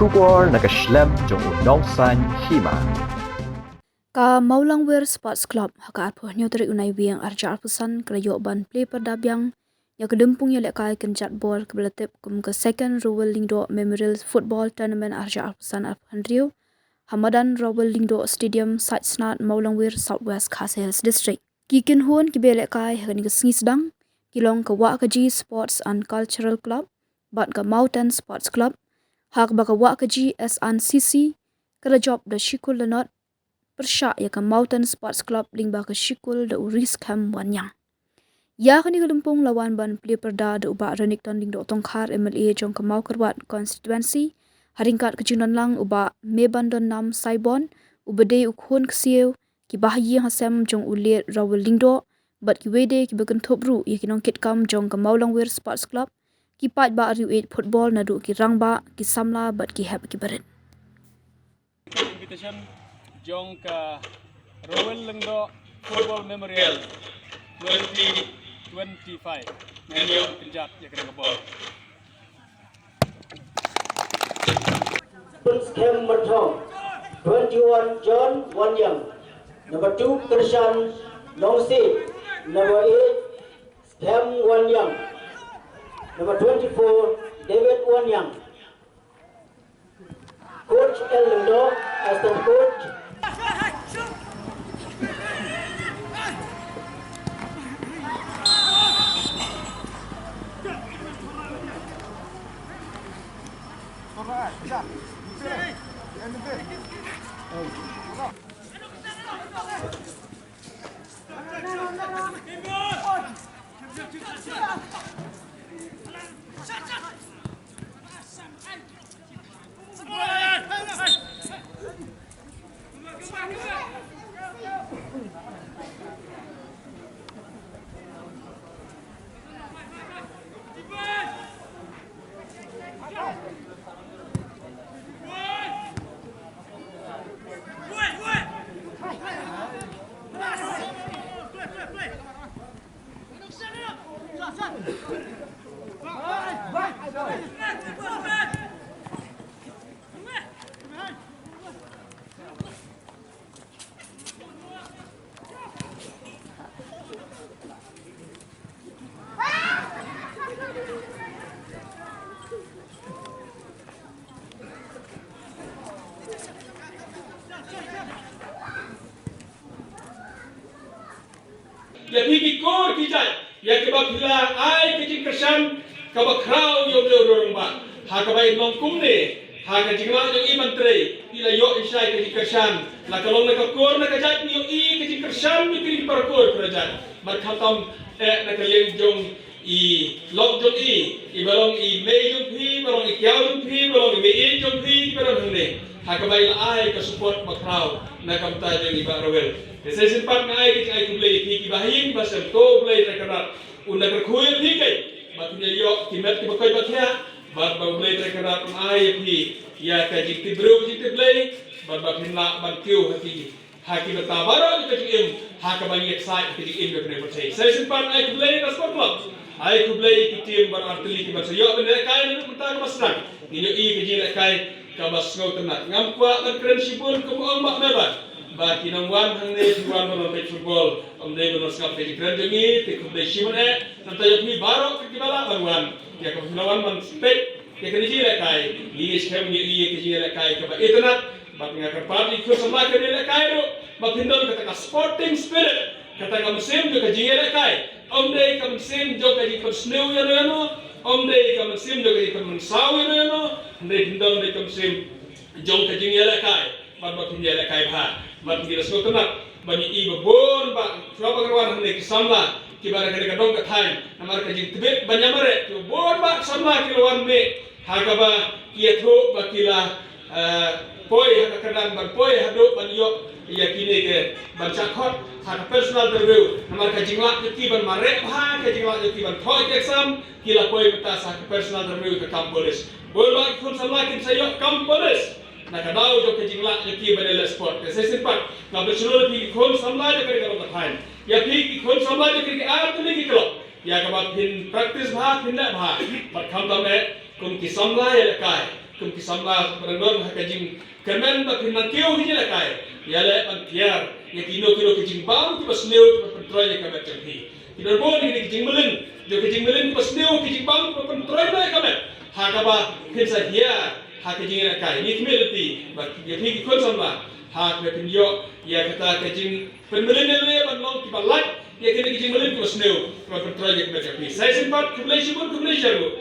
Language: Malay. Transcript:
Shubor nakaslem jong unongsan Hima. Ka Mawlangwir Sports Club haka arpo nyotri unai wiang arja arpusan krayo ban play perdabyang ya kedempung ya lekai kenjat bol kebelatip kum ke second Rowell Lyngdoh Memorial Football Tournament arja arpusan arphandriu Hamadan Rowell Lyngdoh Stadium site snat Mawlangwir Southwest Khasi Hills District. Kikin huan ki belekai hakani ke sengi sedang kilong ke Wahkaji Sports and Cultural Club bat ke Mawten Sports Club hak baka Wahkaji SNCC kerajop da shikul lenot persyak ya ke Mawten Sports Club lingba ke shikul da uris kam wanyang. Ya kani kelempung lawan ban play perda da ubak renik ton Lyngdoh tongkhar MLA jong ke mau kerwat constituency haringkat kejunan lang ubak meban don nam saibon ubade ukhun kesiu ki bahyi hasem jong ulir Rowell Lyngdoh bat ki wede ki bekentup ru ya kinong kit kam jong ke Mawlangwir Sports Club ki pat ba riu 8 football nadu ki rangba ki samla bat ki heb ki berit. Invitation jong ka Rowell Lyngdoh Football Memorial 2025 Memorial Kenjat ya kena bol. First came Matong, 21 John Wanyang, number 2 Krishan Longsi, number 8 Cam Wanyang, number 24 David Wanyang. Coach L. Lyngdoh, assistant coach. Ya pigi kor kijai ya ke bak hilang ai kecing kesan ke bak krau yo dorong ba ha ke bai long kum ne ha ke jingla yo i menteri ila yo isai kecing kesan la kalong na ka kor na ka jat ni yo i kecing kesan mi kiri par kor kerajaan bar khatam na ka leng jong i lok jong i balong i me jong phi balong i kyau jong phi balong i me i jong phi balong ne ha ke bai la ai ka support bak krau na kam ta jong i ba Rowell. Saya sempat naik ke cai kubli ki bahin basem to kubli terkenal unda kerkuy pi kai batnya yok kimet ki bakai batnya bat kubli terkenal ai pi ya ka jikti bro jikti blai bat batin la bat kyu haki betabaro ki im haka banyak sai ki im ke ne saya sempat naik kubli na sport club ai kubli ki tim bar artili ki basem yok benda kai nu mata ka basnak ni yo i ki jina kai ka basngau tenat ngam kwa bat kren sipun ke ong mak mebat ba kinangwan hang ne tuan no pe football om de no skap pe kran dengi te kum de shimane nanta yo mi baro ke bala barwan ya ko lawan man spek ke kini jile kai li schem ni li ke jile kai ke ba etnat ba nga ka party ko sama ke le kai ro ba pindon ka ta sporting spirit kata ka musim jo ke jile kai om de ka musim jo ke ji ko snow ya no om de ka musim jo ke ko saw ya no de pindon de ka musim jo ke jile kai ba jile kai ba mat ngira so tenak bani i babon ba floba garwan hande ki samla ki bara kene kadong ka time namar ka jing tibet banyamare to bon ba samla ki lawan me haga ba ki tho ba kila poi haka kadan ban poi hado ban yo ya kine ke ban chakot haka personal review namar ka jingla ki ban mare ha ka jingla ki ban thoi ke exam kila poi bata sa personal review ka kampolis bol ba kun samla ki sayo kampolis nakadau jo ke jingla jo ki badela sport ke se sempat na besulur ki khon samla jo kare ka time ya ki khon samla jo ke ar tu ki klo ya ka ba pin practice bha pin da bha but kham tam e kum ki samla ya kai kum kisamla berendon hakajing kemen ba pinatio hijila kai ya le antiar ya kino kijing bang pas neu pentroy ya kamet jenghi kino bon ni kijing melin jo kijing melin pas neu kijing bang pentroy na kamet hakaba kinsa hia hakajing na kai ni kimelti ba ya hi kon samla hak le pinyo ya kata kijing penmelin le ban long kibalat ya kini kijing melin pas neu pentroy ya kamet jenghi saya sempat kublai syukur kublai syaru